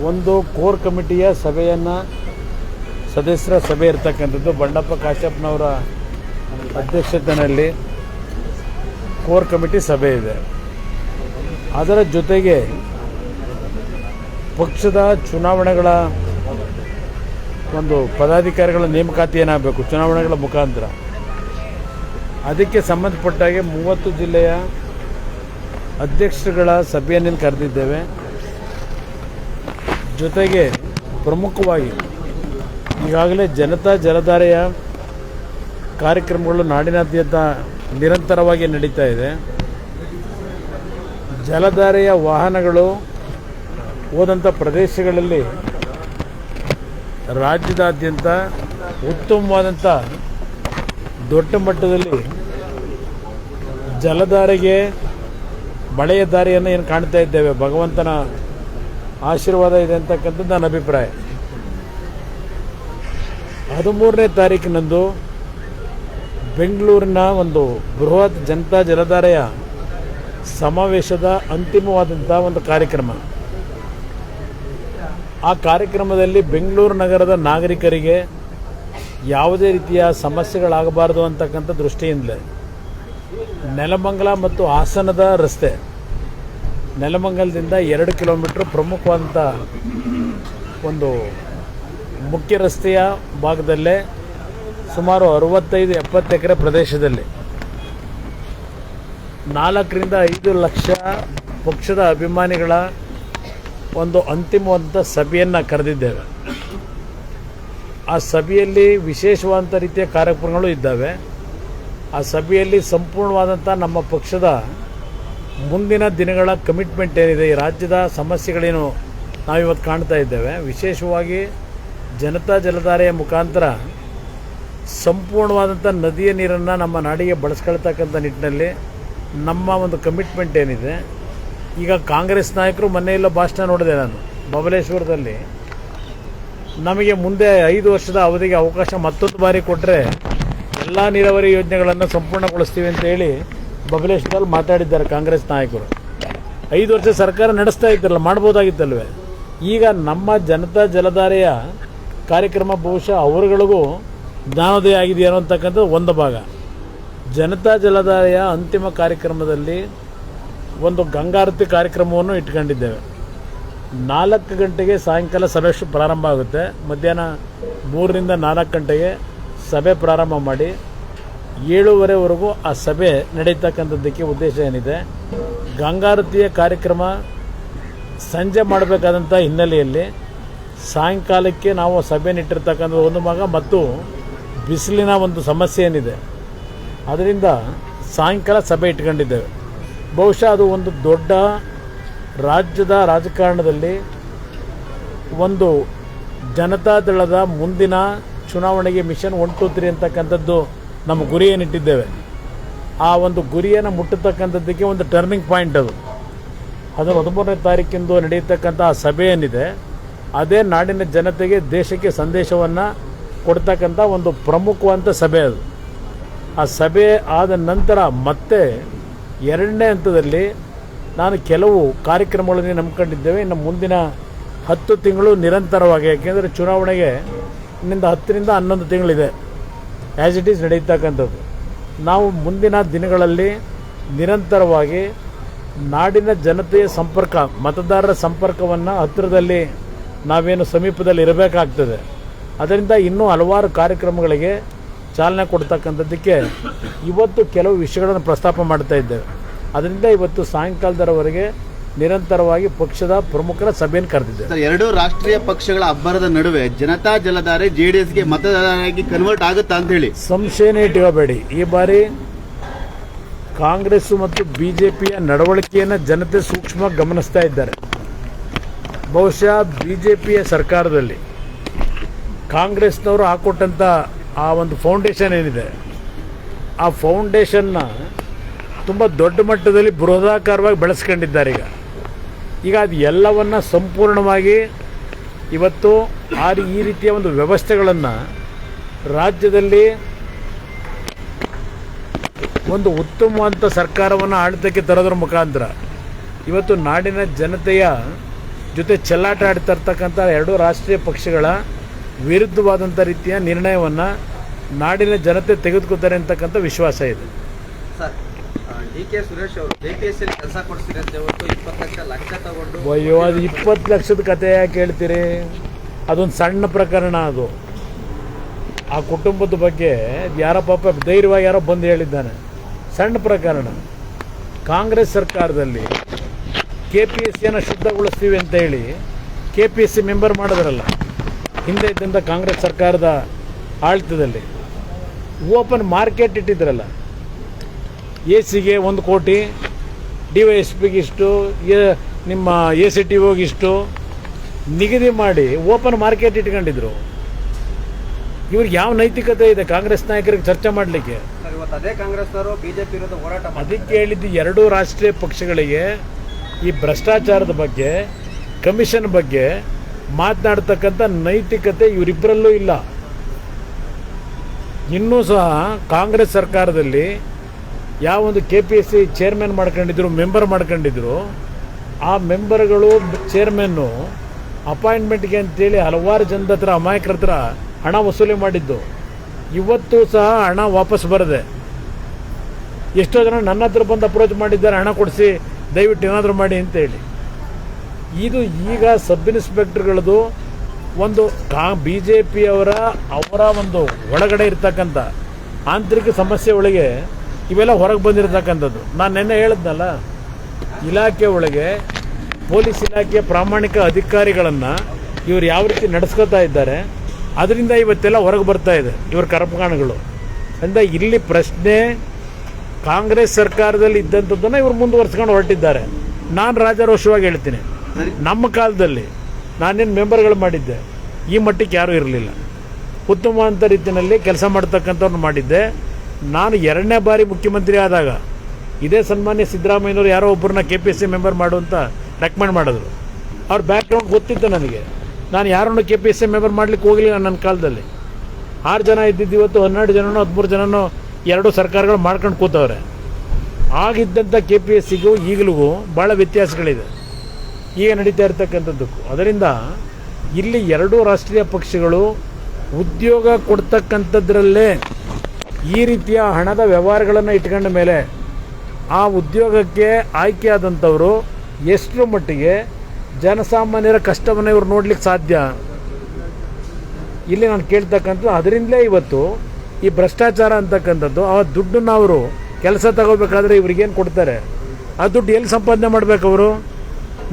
ಒಂದು ಕೋರ್ ಕಮಿಟಿಯ ಸಭೆಯನ್ನು ಸದಸ್ಯರ ಸಭೆ ಇರ್ತಕ್ಕಂಥದ್ದು ಬಂಡಪ್ಪ ಕಾಶ್ಯಪ್ನವರ ಅಧ್ಯಕ್ಷತೆಯಲ್ಲಿ ಕೋರ್ ಕಮಿಟಿ ಸಭೆ ಇದೆ. ಅದರ ಜೊತೆಗೆ ಪಕ್ಷದ ಚುನಾವಣೆಗಳ ಒಂದು ಪದಾಧಿಕಾರಿಗಳ ನೇಮಕಾತಿ ಏನಾಗಬೇಕು ಚುನಾವಣೆಗಳ ಮುಖಾಂತರ, ಅದಕ್ಕೆ ಸಂಬಂಧಪಟ್ಟಾಗೆ 30 ಜಿಲ್ಲೆಯ ಅಧ್ಯಕ್ಷರುಗಳ ಸಭೆಯನ್ನು ಕರೆದಿದ್ದೇವೆ. ಜೊತೆಗೆ ಪ್ರಮುಖವಾಗಿ ಈಗಾಗಲೇ ಜನತಾ ಜಲಧಾರೆಯ ಕಾರ್ಯಕ್ರಮಗಳು ನಾಡಿನಾದ್ಯಂತ ನಿರಂತರವಾಗಿ ನಡೀತಾ ಇದೆ. ಜಲಧಾರೆಯ ವಾಹನಗಳು ಹೋದಂಥ ಪ್ರದೇಶಗಳಲ್ಲಿ ರಾಜ್ಯದಾದ್ಯಂತ ಉತ್ತಮವಾದಂಥ ದೊಡ್ಡ ಮಟ್ಟದಲ್ಲಿ ಜಲಧಾರೆಗೆ ಮಳೆಯ ದಾರಿಯನ್ನು ಏನು ಕಾಣ್ತಾ ಇದ್ದೇವೆ. ಭಗವಂತನ ಆಶೀರ್ವಾದ ಇದೆ ಅಂತಕ್ಕಂಥದ್ದು ನನ್ನ ಅಭಿಪ್ರಾಯ. 13ನೇ ತಾರೀಕಿನಂದು ಬೆಂಗಳೂರಿನ ಒಂದು ಬೃಹತ್ ಜನತಾ ಜಲಧಾರೆಯ ಸಮಾವೇಶದ ಅಂತಿಮವಾದಂಥ ಒಂದು ಕಾರ್ಯಕ್ರಮ. ಆ ಕಾರ್ಯಕ್ರಮದಲ್ಲಿ ಬೆಂಗಳೂರು ನಗರದ ನಾಗರಿಕರಿಗೆ ಯಾವುದೇ ರೀತಿಯ ಸಮಸ್ಯೆಗಳಾಗಬಾರದು ಅಂತಕ್ಕಂಥ ದೃಷ್ಟಿಯಿಂದಲೇ ನೆಲಮಂಗಲ ಮತ್ತು ಹಾಸನದ ರಸ್ತೆ, ನೆಲಮಂಗಲದಿಂದ 2 ಕಿಲೋಮೀಟರ್ ಪ್ರಮುಖವಾದಂಥ ಒಂದು ಮುಖ್ಯ ರಸ್ತೆಯ ಭಾಗದಲ್ಲೇ ಸುಮಾರು 65-70 ಎಕರೆ ಪ್ರದೇಶದಲ್ಲಿ 4 ರಿಂದ 5 ಲಕ್ಷ ಪಕ್ಷದ ಅಭಿಮಾನಿಗಳ ಒಂದು ಅಂತಿಮವಾದಂಥ ಸಭೆಯನ್ನು ಕರೆದಿದ್ದೇವೆ. ಆ ಸಭೆಯಲ್ಲಿ ವಿಶೇಷವಾದಂಥ ರೀತಿಯ ಕಾರ್ಯಕ್ರಮಗಳು ಇದ್ದಾವೆ. ಆ ಸಭೆಯಲ್ಲಿ ಸಂಪೂರ್ಣವಾದಂಥ ನಮ್ಮ ಪಕ್ಷದ ಮುಂದಿನ ದಿನಗಳ ಕಮಿಟ್ಮೆಂಟ್ ಏನಿದೆ, ಈ ರಾಜ್ಯದ ಸಮಸ್ಯೆಗಳೇನು ನಾವಿವತ್ತು ಕಾಣ್ತಾ ಇದ್ದೇವೆ, ವಿಶೇಷವಾಗಿ ಜನತಾ ಜಲಧಾರೆಯ ಮುಖಾಂತರ ಸಂಪೂರ್ಣವಾದಂಥ ನದಿಯ ನೀರನ್ನು ನಮ್ಮ ನಾಡಿಗೆ ಬಳಸ್ಕೊಳ್ತಕ್ಕಂಥ ನಿಟ್ಟಿನಲ್ಲಿ ನಮ್ಮ ಒಂದು ಕಮಿಟ್ಮೆಂಟ್ ಏನಿದೆ. ಈಗ ಕಾಂಗ್ರೆಸ್ ನಾಯಕರು ಮೊನ್ನೆಯೆಲ್ಲ ಭಾಷಣ ನೋಡಿದೆ ನಾನು ಬಬಲೇಶ್ವರದಲ್ಲಿ, ನಮಗೆ ಮುಂದೆ 5 ವರ್ಷದ ಅವಧಿಗೆ ಅವಕಾಶ ಮತ್ತೊಂದು ಬಾರಿ ಕೊಟ್ಟರೆ ಎಲ್ಲ ನೀರಾವರಿ ಯೋಜನೆಗಳನ್ನು ಸಂಪೂರ್ಣಗೊಳಿಸ್ತೀವಿ ಅಂತ ಹೇಳಿ ಬಬಲೇಶ್ವರದಲ್ಲಿ ಮಾತಾಡಿದ್ದಾರೆ ಕಾಂಗ್ರೆಸ್ ನಾಯಕರು. 5 ವರ್ಷ ಸರ್ಕಾರ ನಡೆಸ್ತಾ ಇದ್ದಾರಲ್ಲ, ಮಾಡ್ಬೋದಾಗಿತ್ತಲ್ವೇ. ಈಗ ನಮ್ಮ ಜನತಾ ಜಲಧಾರೆಯ ಕಾರ್ಯಕ್ರಮ ಬಹುಶಃ ಅವರುಗಳಿಗೂ ಜ್ಞಾನೋದಯ ಆಗಿದೆಯೋ ಅಂತಕ್ಕಂಥದ್ದು ಒಂದು ಭಾಗ. ಜನತಾ ಜಲಧಾರೆಯ ಅಂತಿಮ ಕಾರ್ಯಕ್ರಮದಲ್ಲಿ ಒಂದು ಗಂಗಾರತಿ ಕಾರ್ಯಕ್ರಮವನ್ನು ಇಟ್ಕೊಂಡಿದ್ದೇವೆ. 4 ಗಂಟೆಗೆ ಸಾಯಂಕಾಲ ಸಭೆ ಪ್ರಾರಂಭ ಆಗುತ್ತೆ. ಮಧ್ಯಾಹ್ನ 3 ರಿಂದ 4 ಗಂಟೆಗೆ ಸಭೆ ಪ್ರಾರಂಭ ಮಾಡಿ 7:30ವರೆಗೂ ಆ ಸಭೆ ನಡೀತಕ್ಕಂಥದ್ದಕ್ಕೆ ಉದ್ದೇಶ ಏನಿದೆ. ಗಂಗಾರತಿಯ ಕಾರ್ಯಕ್ರಮ ಸಂಜೆ ಮಾಡಬೇಕಾದಂಥ ಹಿನ್ನೆಲೆಯಲ್ಲಿ ಸಾಯಂಕಾಲಕ್ಕೆ ನಾವು ಸಭೆನಿಟ್ಟಿರ್ತಕ್ಕಂಥ ಒಂದು ಭಾಗ ಮತ್ತು ಬಿಸಿಲಿನ ಒಂದು ಸಮಸ್ಯೆ ಏನಿದೆ, ಅದರಿಂದ ಸಾಯಂಕಾಲ ಸಭೆ ಇಟ್ಕೊಂಡಿದ್ದೇವೆ. ಬಹುಶಃ ಅದು ಒಂದು ದೊಡ್ಡ ರಾಜ್ಯದ ರಾಜಕಾರಣದಲ್ಲಿ ಒಂದು ಜನತಾದಳದ ಮುಂದಿನ ಚುನಾವಣೆಗೆ ಮಿಷನ್ 1, 2, 3 ಅಂತಕ್ಕಂಥದ್ದು ನಮ್ಮ ಗುರಿ ಏನಿಟ್ಟಿದ್ದೇವೆ. ಆ ಒಂದು ಗುರಿಯನ್ನು ಮುಟ್ಟತಕ್ಕಂಥದ್ದಕ್ಕೆ ಒಂದು ಟರ್ನಿಂಗ್ ಪಾಯಿಂಟ್ ಅದು 13ನೇ ತಾರೀಕಿಂದು ನಡೆಯತಕ್ಕಂಥ ಆ ಸಭೆ ಏನಿದೆ, ಅದೇ ನಾಡಿನ ಜನತೆಗೆ ದೇಶಕ್ಕೆ ಸಂದೇಶವನ್ನು ಕೊಡ್ತಕ್ಕಂಥ ಒಂದು ಪ್ರಮುಖವಾದಂಥ ಸಭೆ ಅದು. ಆ ಸಭೆ ಆದ ನಂತರ ಮತ್ತೆ 2ನೇ ಹಂತದಲ್ಲಿ ನಾನು ಕೆಲವು ಕಾರ್ಯಕ್ರಮಗಳನ್ನು ನಂಬ್ಕೊಂಡಿದ್ದೇವೆ. ಇನ್ನು ಮುಂದಿನ 10 ತಿಂಗಳು ನಿರಂತರವಾಗಿ, ಯಾಕೆಂದರೆ ಚುನಾವಣೆಗೆ ಇನ್ನಿಂದ 10 ರಿಂದ 11 ತಿಂಗಳಿದೆ ಆ್ಯಸ್ ಇಟ್ ಈಸ್ ನಡೆಯತಕ್ಕಂಥದ್ದು. ನಾವು ಮುಂದಿನ ದಿನಗಳಲ್ಲಿ ನಿರಂತರವಾಗಿ ನಾಡಿನ ಜನತೆಯ ಸಂಪರ್ಕ, ಮತದಾರರ ಸಂಪರ್ಕವನ್ನು ಹತ್ತಿರದಲ್ಲಿ ನಾವೇನು ಸಮೀಪದಲ್ಲಿ ಇರಬೇಕಾಗ್ತದೆ. ಅದರಿಂದ ಇನ್ನೂ ಹಲವಾರು ಕಾರ್ಯಕ್ರಮಗಳಿಗೆ ಚಾಲನೆ ಕೊಡ್ತಕ್ಕಂಥದ್ದಕ್ಕೆ ಇವತ್ತು ಕೆಲವು ವಿಷಯಗಳನ್ನು ಪ್ರಸ್ತಾಪ ಮಾಡ್ತಾ ಇದ್ದೇವೆ. ಅದರಿಂದ ಇವತ್ತು ಸಾಯಂಕಾಲದವರೆಗೆ ನಿರಂತರವಾಗಿ ಪಕ್ಷದ ಪ್ರಮುಖರ ಸಭೆಯನ್ನು ಕರೆದಿದ್ದೇವೆ. 2 ರಾಷ್ಟ್ರೀಯ ಪಕ್ಷಗಳ ಅಬ್ಬರದ ನಡುವೆ ಜನತಾ ಜಲಧಾರೆ JDSಗೆ ಮತದಾರರಾಗಿ ಕನ್ವರ್ಟ್ ಆಗುತ್ತಾ ಅಂತ ಹೇಳಿ ಸಂಶಯನೇ ಇಟ್ಕೋಬೇಡಿ. ಈ ಬಾರಿ ಕಾಂಗ್ರೆಸ್ ಮತ್ತು BJPಯ ನಡವಳಿಕೆಯನ್ನು ಜನತೆ ಸೂಕ್ಷ್ಮವಾಗಿ ಗಮನಿಸ್ತಾ ಇದ್ದಾರೆ. ಬಹುಶಃ BJPಯ ಸರ್ಕಾರದಲ್ಲಿ ಕಾಂಗ್ರೆಸ್ನವರು ಹಾಕೊಟ್ಟಂಥ ಆ ಒಂದು ಫೌಂಡೇಶನ್ ಏನಿದೆ, ಆ ಫೌಂಡೇಶನ್ನ ತುಂಬ ದೊಡ್ಡ ಮಟ್ಟದಲ್ಲಿ ಬೃಹದಾಕಾರವಾಗಿ ಬೆಳೆಸ್ಕೊಂಡಿದ್ದಾರೆ. ಈಗ ಅದು ಎಲ್ಲವನ್ನು ಸಂಪೂರ್ಣವಾಗಿ ಇವತ್ತು ಈ ರೀತಿಯ ಒಂದು ವ್ಯವಸ್ಥೆಗಳನ್ನು ರಾಜ್ಯದಲ್ಲಿ ಒಂದು ಉತ್ತಮವಾದಂಥ ಸರ್ಕಾರವನ್ನು ಆಡಳಿತಕ್ಕೆ ತರೋದ್ರ ಮುಖಾಂತರ ಇವತ್ತು ನಾಡಿನ ಜನತೆಯ ಜೊತೆ ಚೆಲ್ಲಾಟ ಆಡ್ತಾ ಇರ್ತಕ್ಕಂಥ ಎರಡು ರಾಷ್ಟ್ರೀಯ ಪಕ್ಷಗಳ ವಿರುದ್ಧವಾದಂಥ ರೀತಿಯ ನಿರ್ಣಯವನ್ನು ನಾಡಿನ ಜನತೆ ತೆಗೆದುಕೊತಾರೆ ಅಂತಕ್ಕಂಥ ವಿಶ್ವಾಸ ಇದೆ. ಸರ್, ಡಿ ಕೆ ಸುರೇಶ್ ಅವರು KPSC ಕೆಲಸ ಕೊಡಿಸ್ತೀರಿ ಅಂತ ಹೇಳ್ಬಿಟ್ಟು 20 ಲಕ್ಷ ತಗೊಂಡು ಅಯ್ಯೋ, ಅದು 20 ಲಕ್ಷದ ಕತೆ ಯಾಕೆ ಹೇಳ್ತೀರಿ? ಅದೊಂದು ಸಣ್ಣ ಪ್ರಕರಣ. ಅದು ಆ ಕುಟುಂಬದ ಬಗ್ಗೆ ಯಾರೋ ಪಾಪ ಧೈರ್ಯವಾಗಿ ಯಾರೋ ಬಂದು ಹೇಳಿದ್ದಾನೆ. ಸಣ್ಣ ಪ್ರಕರಣ. ಕಾಂಗ್ರೆಸ್ ಸರ್ಕಾರದಲ್ಲಿ KPSCಯನ್ನು ಶುದ್ಧಗೊಳಿಸ್ತೀವಿ ಅಂತ ಹೇಳಿ KPSC ಮೆಂಬರ್ ಮಾಡಿದ್ರಲ್ಲ ಹಿಂದೆ ಇದ್ದಂಥ ಕಾಂಗ್ರೆಸ್ ಸರ್ಕಾರದ ಆಡಳಿತದಲ್ಲಿ. Open market ಇಟ್ಟಿದ್ರಲ್ಲ. AC ಗೆ 1 ಕೋಟಿ, DYSPಗೆ ಇಷ್ಟು, ನಿಮ್ಮ ACTOಗೆ ಇಷ್ಟು ನಿಗದಿ ಮಾಡಿ ಓಪನ್ ಮಾರ್ಕೆಟ್ ಇಟ್ಕೊಂಡಿದ್ರು. ಇವ್ರಿಗೆ ಯಾವ ನೈತಿಕತೆ ಇದೆ ಕಾಂಗ್ರೆಸ್ ನಾಯಕರಿಗೆ ಚರ್ಚೆ ಮಾಡಲಿಕ್ಕೆ? ಸರ್, ಇವತ್ತು ಅದೇ ಕಾಂಗ್ರೆಸ್ನವರು ಬಿಜೆಪಿ ವಿರುದ್ಧ ಹೋರಾಟ ಮಾಡಿ ಅದಕ್ಕೆ ಹೇಳಿದ್ದು ಎರಡೂ ರಾಷ್ಟ್ರೀಯ ಪಕ್ಷಗಳಿಗೆ ಈ ಭ್ರಷ್ಟಾಚಾರದ ಬಗ್ಗೆ, ಕಮಿಷನ್ ಬಗ್ಗೆ ಮಾತನಾಡ್ತಕ್ಕಂಥ ನೈತಿಕತೆ ಇವರಿಬ್ಬರಲ್ಲೂ ಇಲ್ಲ. ಇನ್ನೂ ಸಹ ಕಾಂಗ್ರೆಸ್ ಸರ್ಕಾರದಲ್ಲಿ ಯಾವೊಂದು KPSC ಚೇರ್ಮನ್ ಮಾಡ್ಕೊಂಡಿದ್ರು, ಮೆಂಬರ್ ಮಾಡ್ಕೊಂಡಿದ್ರು, ಆ ಮೆಂಬರ್ಗಳು ಚೇರ್ಮನ್ನು ಅಪಾಯಿಂಟ್ಮೆಂಟ್ಗೆ ಅಂತೇಳಿ ಹಲವಾರು ಜನದ ಹತ್ರ, ಅಮಾಯಕರ ಹತ್ರ ಹಣ ವಸೂಲಿ ಮಾಡಿದ್ದು. ಇವತ್ತು ಸಹ ಹಣ ವಾಪಸ್ ಬರದೆ ಎಷ್ಟೋ ಜನ ನನ್ನ ಹತ್ರ ಬಂದು ಅಪ್ರೋಚ್ ಮಾಡಿದ್ದಾರೆ, ಹಣ ಕೊಡಿಸಿ ದಯವಿಟ್ಟು ಏನಾದರೂ ಮಾಡಿ ಅಂತೇಳಿ. ಇದು ಈಗ ಸಬ್ ಇನ್ಸ್ಪೆಕ್ಟರ್ಗಳದು ಒಂದು BJP ಅವರ ಒಂದು ಒಳಗಡೆ ಇರ್ತಕ್ಕಂಥ ಆಂತರಿಕ ಸಮಸ್ಯೆ ಒಳಗೆ ಇವೆಲ್ಲ ಹೊರಗೆ ಬಂದಿರತಕ್ಕಂಥದ್ದು. ನಾನು ನಿನ್ನೆ ಹೇಳಿದ್ನಲ್ಲ, ಇಲಾಖೆ ಒಳಗೆ ಪೊಲೀಸ್ ಇಲಾಖೆಯ ಪ್ರಾಮಾಣಿಕ ಅಧಿಕಾರಿಗಳನ್ನು ಇವರು ಯಾವ ರೀತಿ ನಡೆಸ್ಕೊತಾ ಇದ್ದಾರೆ, ಅದರಿಂದ ಇವತ್ತೆಲ್ಲ ಹೊರಗೆ ಬರ್ತಾ ಇದೆ ಇವ್ರ ಕರ್ಮಕಾಂಡಗಳು. ಅಂದರೆ ಇಲ್ಲಿ ಪ್ರಶ್ನೆ ಕಾಂಗ್ರೆಸ್ ಸರ್ಕಾರದಲ್ಲಿ ಇದ್ದಂಥದ್ದನ್ನು ಇವರು ಮುಂದುವರ್ಸ್ಕೊಂಡು ಹೊರಟಿದ್ದಾರೆ. ನಾನು ರಾಜಾರೋಷವಾಗಿ ಹೇಳ್ತೀನಿ, ನಮ್ಮ ಕಾಲದಲ್ಲಿ ನಾನೇನು ಮೆಂಬರ್ಗಳು ಮಾಡಿದ್ದೆ, ಈ ಮಟ್ಟಕ್ಕೆ ಯಾರೂ ಇರಲಿಲ್ಲ. ಉತ್ತಮವಾದ ರೀತಿಯಲ್ಲಿ ಕೆಲಸ ಮಾಡ್ತಕ್ಕಂಥವ್ರನ್ನ ಮಾಡಿದ್ದೆ. ನಾನು 2ನೇ ಬಾರಿ ಮುಖ್ಯಮಂತ್ರಿ ಆದಾಗ ಇದೇ ಸನ್ಮಾನ್ಯ ಸಿದ್ದರಾಮಯ್ಯನವರು ಯಾರೋ ಒಬ್ಬರನ್ನ KPSC ಮೆಂಬರ್ ಮಾಡುವಂತ ರೆಕಮೆಂಡ್ ಮಾಡಿದ್ರು. ಅವ್ರ ಬ್ಯಾಕ್ಗ್ರೌಂಡ್ ಗೊತ್ತಿತ್ತು ನನಗೆ. ನಾನು ಯಾರನ್ನು KPSC ಮೆಂಬರ್ ಮಾಡ್ಲಿಕ್ಕೆ ಹೋಗಲಿಲ್ಲ. ನನ್ನ ಕಾಲದಲ್ಲಿ 6 ಜನ ಇದ್ದಿದ್ದು ಇವತ್ತು 12 ಜನನೋ 13 ಜನನೋ 2 ಸರ್ಕಾರಗಳು ಮಾಡ್ಕೊಂಡು ಕೂತವ್ರೆ. ಆಗಿದ್ದಂಥ KPSCಗೂ ಈಗಲೂ ಭಾಳ ವ್ಯತ್ಯಾಸಗಳಿದೆ ಈಗ ನಡೀತಾ ಇರ್ತಕ್ಕಂಥದ್ದಕ್ಕೂ. ಅದರಿಂದ ಇಲ್ಲಿ ಎರಡೂ ರಾಷ್ಟ್ರೀಯ ಪಕ್ಷಗಳು ಉದ್ಯೋಗ ಕೊಡ್ತಕ್ಕಂಥದ್ರಲ್ಲೇ ಈ ರೀತಿಯ ಹಣದ ವ್ಯವಹಾರಗಳನ್ನು ಇಟ್ಕೊಂಡ ಮೇಲೆ ಆ ಉದ್ಯೋಗಕ್ಕೆ ಆಯ್ಕೆಯಾದಂಥವರು ಎಷ್ಟರ ಮಟ್ಟಿಗೆ ಜನಸಾಮಾನ್ಯರ ಕಷ್ಟವನ್ನು ಇವರು ನೋಡ್ಲಿಕ್ಕೆ ಸಾಧ್ಯ? ಇಲ್ಲಿ ನಾನು ಕೇಳ್ತಕ್ಕಂಥದ್ದು ಅದರಿಂದಲೇ ಇವತ್ತು ಈ ಭ್ರಷ್ಟಾಚಾರ ಅಂತಕ್ಕಂಥದ್ದು. ಆ ದುಡ್ಡನ್ನು ಅವರು ಕೆಲಸ ತಗೋಬೇಕಾದ್ರೆ ಇವ್ರಿಗೇನು ಕೊಡ್ತಾರೆ, ಆ ದುಡ್ಡು ಎಲ್ಲಿ ಸಂಪಾದನೆ ಮಾಡಬೇಕು? ಅವರು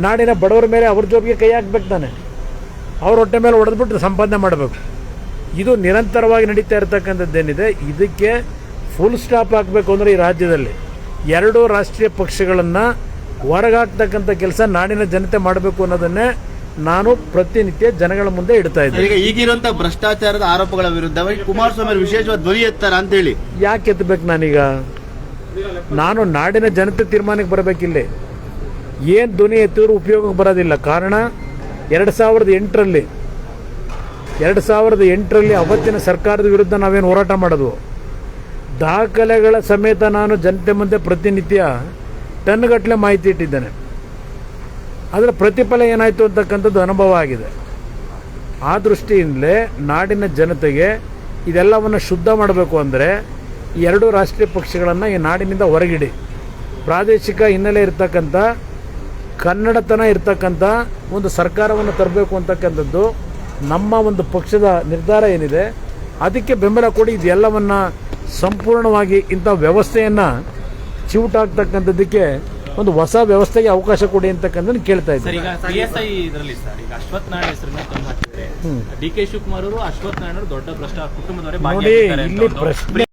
ನಾಡಿನ ಬಡವರ ಮೇಲೆ ಅವ್ರ ಜೋಬಿಗೆ ಕೈ ಹಾಕ್ಬೇಕು ತಾನೆ. ಅವ್ರ ಹೊಟ್ಟೆ ಮೇಲೆ ಹೊಡೆದ್ಬಿಟ್ಟು ಸಂಪಾದನೆ ಮಾಡಬೇಕು. ಇದು ನಿರಂತರವಾಗಿ ನಡೀತಾ ಇರತಕ್ಕಂಥದ್ದೇನಿದೆ, ಇದಕ್ಕೆ ಫುಲ್ ಸ್ಟಾಪ್ ಹಾಕಬೇಕು ಅಂದರೆ ಈ ರಾಜ್ಯದಲ್ಲಿ ಎರಡೂ ರಾಷ್ಟ್ರೀಯ ಪಕ್ಷಗಳನ್ನು ಹೊರಗಾಕ್ತಕ್ಕಂಥ ಕೆಲಸ ನಾಡಿನ ಜನತೆ ಮಾಡಬೇಕು ಅನ್ನೋದನ್ನೇ ನಾನು ಪ್ರತಿನಿತ್ಯ ಜನಗಳ ಮುಂದೆ ಇಡ್ತಾ ಇದ್ದೀನಿ. ಈಗ ಈಗಿರುವಂತ ಭ್ರಷ್ಟಾಚಾರದ ಆರೋಪಗಳ ವಿರುದ್ಧ ಕುಮಾರಸ್ವಾಮಿ ವಿಶೇಷವಾದ ಧ್ವನಿ ಎತ್ತಾರ ಅಂತ ಹೇಳಿ ಯಾಕೆ ಎತ್ತಬೇಕು? ನಾನು ನಾಡಿನ ಜನತೆ ತೀರ್ಮಾನಕ್ಕೆ ಬರಬೇಕಿಲ್ಲಿ. ಏನು ಧ್ವನಿ ಎತ್ತಿದ್ರು ಉಪಯೋಗಕ್ಕೆ ಬರೋದಿಲ್ಲ. ಕಾರಣ 2008ರಲ್ಲಿ ಅವತ್ತಿನ ಸರ್ಕಾರದ ವಿರುದ್ಧ ನಾವೇನು ಹೋರಾಟ ಮಾಡೋದು, ದಾಖಲೆಗಳ ಸಮೇತ ನಾನು ಜನತೆ ಮುಂದೆ ಪ್ರತಿನಿತ್ಯ ಟನ್ಗಟ್ಟಲೆ ಮಾಹಿತಿ ಇಟ್ಟಿದ್ದೇನೆ. ಅದರ ಪ್ರತಿಫಲ ಏನಾಯಿತು ಅಂತಕ್ಕಂಥದ್ದು ಅನುಭವ ಆಗಿದೆ. ಆ ದೃಷ್ಟಿಯಿಂದಲೇ ನಾಡಿನ ಜನತೆಗೆ ಇದೆಲ್ಲವನ್ನು ಶುದ್ಧ ಮಾಡಬೇಕು ಅಂದರೆ ಈ ಎರಡೂ ರಾಷ್ಟ್ರೀಯ ಪಕ್ಷಗಳನ್ನು ಈ ನಾಡಿನಿಂದ ಹೊರಗಿಡಿ. ಪ್ರಾದೇಶಿಕ ಹಿನ್ನೆಲೆ ಇರ್ತಕ್ಕಂಥ, ಕನ್ನಡತನ ಇರ್ತಕ್ಕಂಥ ಒಂದು ಸರ್ಕಾರವನ್ನು ತರಬೇಕು ಅಂತಕ್ಕಂಥದ್ದು ನಮ್ಮ ಒಂದು ಪಕ್ಷದ ನಿರ್ಧಾರ ಏನಿದೆ. ಅದಕ್ಕೆ ಬೆಂಬಲ ಕೊಡಿ. ಇದೆಲ್ಲವನ್ನು ಸಂಪೂರ್ಣವಾಗಿ ಇಂಥ ವ್ಯವಸ್ಥೆಯನ್ನು ಚಿವುಟಾಗ್ತಕ್ಕಂಥದ್ದಕ್ಕೆ ಒಂದು ಹೊಸ ವ್ಯವಸ್ಥೆಗೆ ಅವಕಾಶ ಕೊಡಿ ಅಂತಕ್ಕಂಥ ಕೇಳ್ತಾ ಇದ್ದಾರೆ. ಈಗ PSI ಇದರಲ್ಲಿ ಸರ್, ಈಗ ಅಶ್ವಥ್ ನಾರಾಯಣ ಹೆಸರನ್ನ ತಂದು ಹಾಕಿದ್ದಾರೆ. DK ಶಿವಕುಮಾರ್ ಅವರು, ಅಶ್ವಥ್ ನಾರಾಯಣ ಅವರು ದೊಡ್ಡ ಭ್ರಷ್ಟ ಕುಟುಂಬದವರೇ ನೋಡಿ, ಇಲ್ಲಿ ಪ್ರಶ್ನೆ